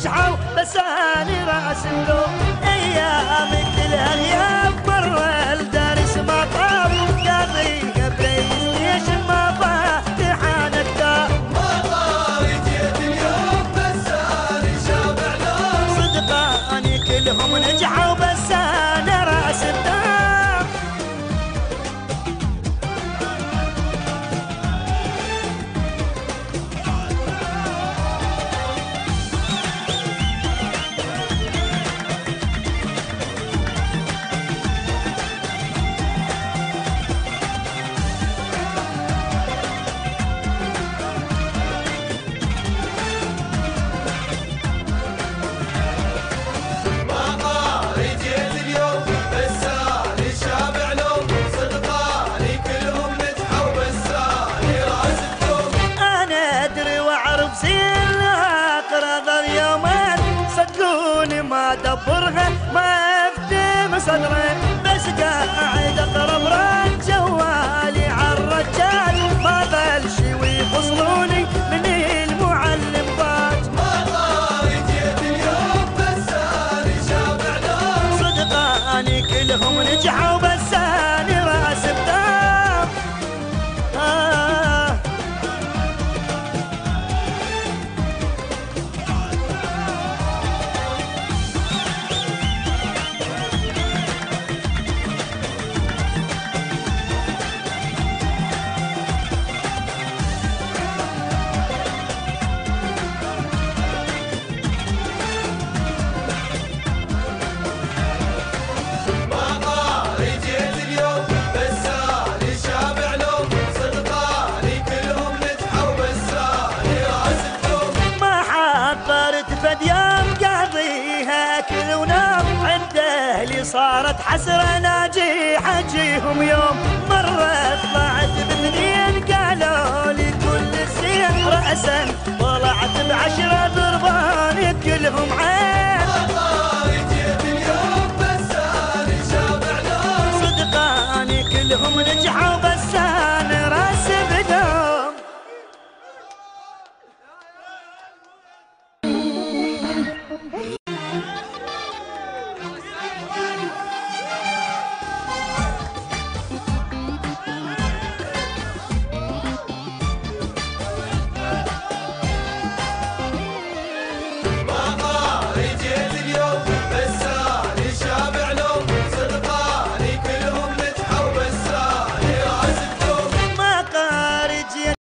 نجحوا بس اني راس اللوم. ايامك كلها غياب مر الدارس ما طاب، قاضي قبلي ليش ما فاتحان الدار. ما طاري جيت اليوم بس اني شابع لوم. صدقاني كلهم نجحوا بس انا راس الدار. دبرها ما افتم صدري، بس قاعد اقرب رد جوالي عالرجال، ما ظل شي ويفصلوني من المعلم ضاج. ما طاري جيت اليوم بس اني شابع لوم. صدقاني كلهم نجحوا بس اني راس بدار. صارت حسرة ناجي حجيهم يوم، مرة طلعت باثنين قالوا لي كل الزين رأسا، طلعت ب10 ضربان كلهم عين.